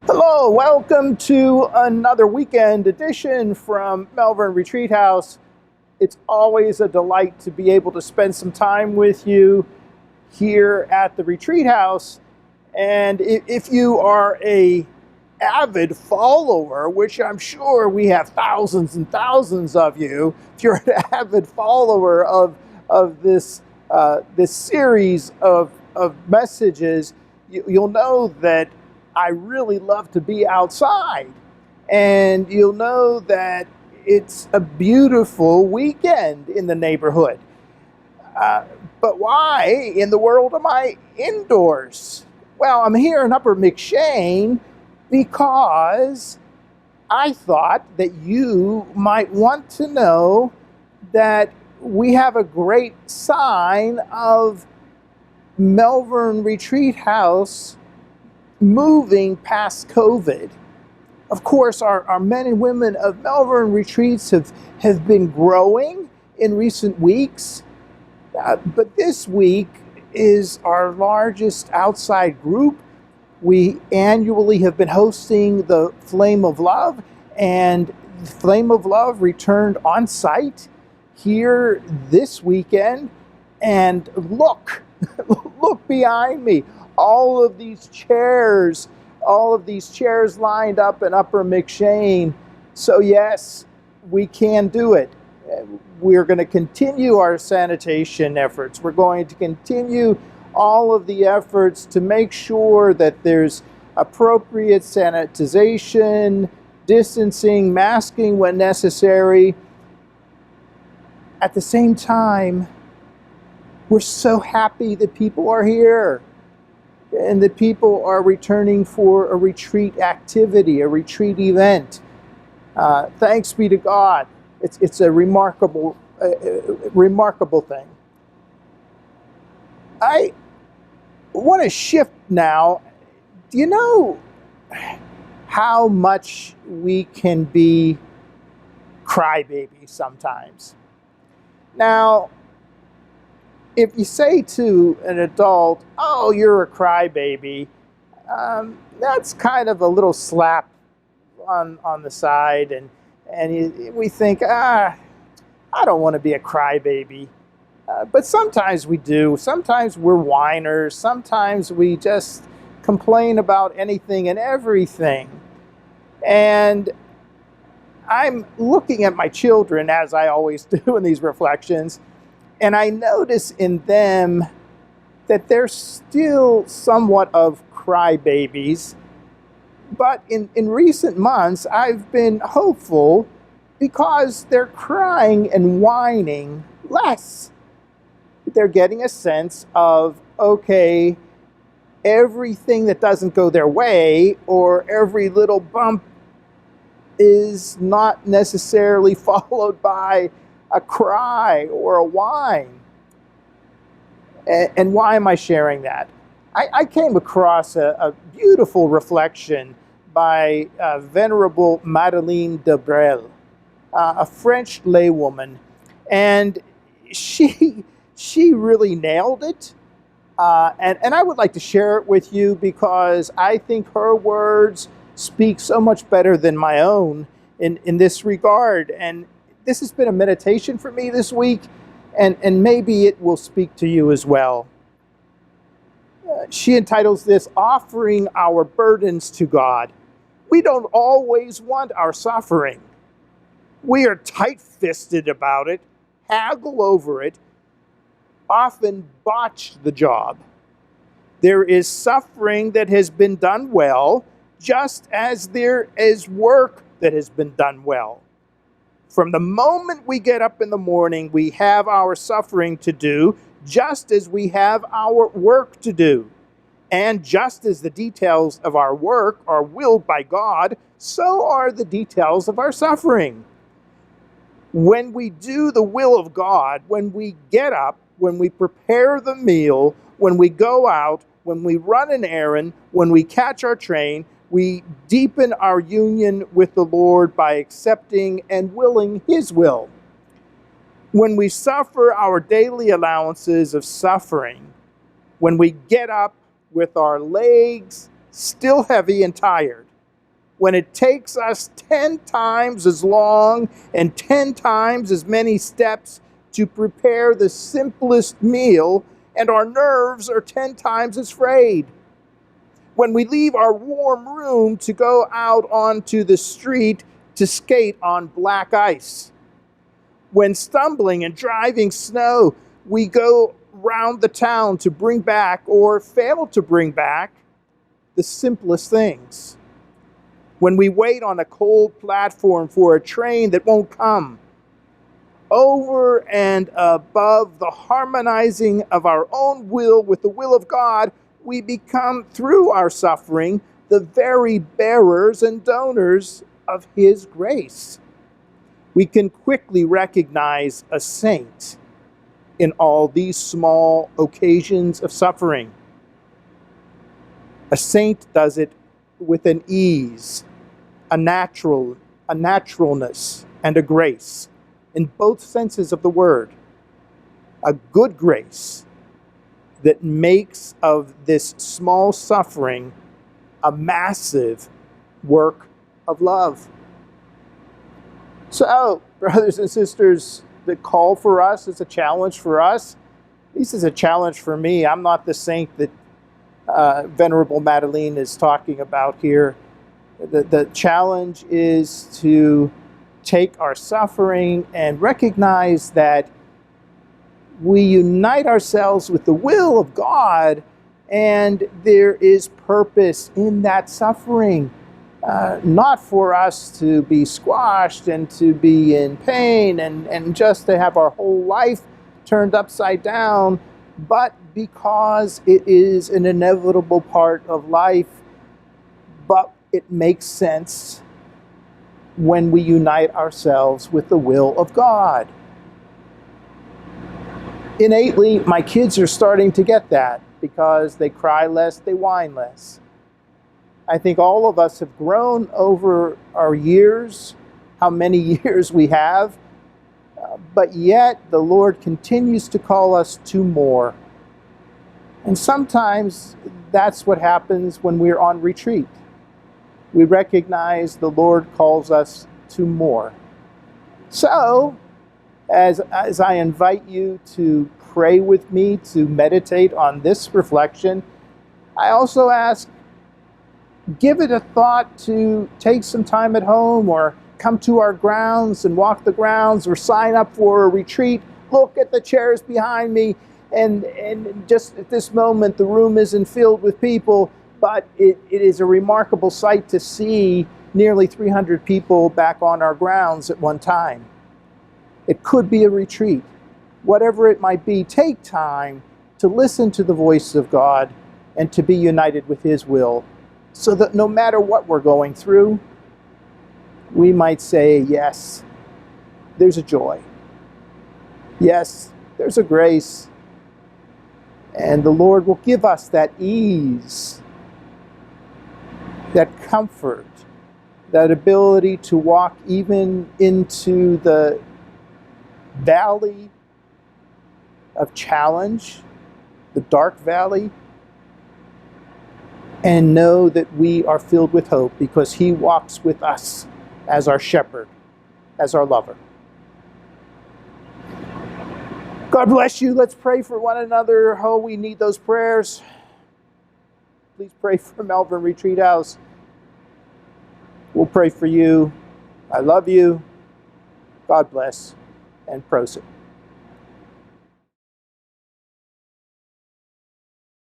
Hello, welcome to another weekend edition from Melbourne Retreat House. It's always a delight to be able to spend some time with you here at the Retreat House. And if you are a avid follower, which I'm sure we have thousands and thousands of you, if you're an avid follower of this series of messages, you'll know that I really love to be outside. And you'll know that it's a beautiful weekend in the neighborhood. But why in the world am I indoors? Well, I'm here in Upper McShane because I thought that you might want to know that we have a great sign of Melbourne Retreat House moving past COVID. Of course, our men and women of Melbourne Retreats have been growing in recent weeks, but this week is our largest outside group. We annually have been hosting the Flame of Love, and Flame of Love returned on site here this weekend. And look, look behind me. All of these chairs lined up in Upper McShane. So yes, we can do it. We're going to continue our sanitation efforts. We're going to continue all of the efforts to make sure that there's appropriate sanitization, distancing, masking when necessary. At the same time, we're so happy that people are here and that people are returning for a retreat activity, a retreat event. Thanks be to God. It's a remarkable thing. I want to shift now. Do you know how much we can be crybabies sometimes? Now, if you say to an adult, "Oh, you're a crybaby," that's kind of a little slap on the side, and we think, I don't want to be a crybaby. But sometimes we do. Sometimes we're whiners. Sometimes we just complain about anything and everything. And I'm looking at my children, as I always do in these reflections, and I notice in them that they're still somewhat of crybabies. But in recent months, I've been hopeful because they're crying and whining less. They're getting a sense of, okay, everything that doesn't go their way or every little bump is not necessarily followed by a cry or a whine. And why am I sharing that? I came across a beautiful reflection by Venerable Madeleine de Brel, a French laywoman, and she really nailed it. And I would like to share it with you because I think her words speak so much better than my own in this regard. And this has been a meditation for me this week, and maybe it will speak to you as well. She entitles this, "Offering Our Burdens to God." We don't always want our suffering. We are tight-fisted about it, haggle over it, often botch the job. There is suffering that has been done well, just as there is work that has been done well. From the moment we get up in the morning, we have our suffering to do, just as we have our work to do. And just as the details of our work are willed by God, so are the details of our suffering. When we do the will of God, when we get up, when we prepare the meal, when we go out, when we run an errand, when we catch our train, we deepen our union with the Lord by accepting and willing His will. When we suffer our daily allowances of suffering, when we get up with our legs still heavy and tired, when it takes us 10 times as long and 10 times as many steps to prepare the simplest meal, and our nerves are 10 times as frayed. When we leave our warm room to go out onto the street to skate on black ice. When stumbling and driving snow, we go round the town to bring back or fail to bring back the simplest things. When we wait on a cold platform for a train that won't come. Over and above the harmonizing of our own will with the will of God, we become, through our suffering, the very bearers and donors of His grace. We can quickly recognize a saint in all these small occasions of suffering. A saint does it with an ease, a naturalness, and a grace, in both senses of the word. A good grace that makes of this small suffering a massive work of love. So, brothers and sisters, the call for us is a challenge for us. This is a challenge for me. I'm not the saint that Venerable Madeleine is talking about here. The challenge is to take our suffering and recognize that we unite ourselves with the will of God, and there is purpose in that suffering. Not for us to be squashed and to be in pain and just to have our whole life turned upside down, but because it is an inevitable part of life, but it makes sense when we unite ourselves with the will of God. Innately, my kids are starting to get that because they cry less, they whine less. I think all of us have grown over our years, how many years we have, but yet the Lord continues to call us to more. And sometimes that's what happens when we're on retreat. We recognize the Lord calls us to more. So, as I invite you to pray with me, to meditate on this reflection, I also ask, give it a thought to take some time at home or come to our grounds and walk the grounds or sign up for a retreat. Look at the chairs behind me, and just at this moment the room isn't filled with people, but it is a remarkable sight to see nearly 300 people back on our grounds at one time. It could be a retreat. Whatever it might be, take time to listen to the voice of God and to be united with His will, so that no matter what we're going through, we might say, yes, there's a joy. Yes, there's a grace. And the Lord will give us that ease, that comfort, that ability to walk even into the valley of challenge, the dark valley, and know that we are filled with hope because He walks with us as our shepherd, as our lover. God bless you. Let's pray for one another. Oh, we need those prayers. Please pray for Melbourne Retreat House. We'll pray for you. I love you. God bless, and prosit.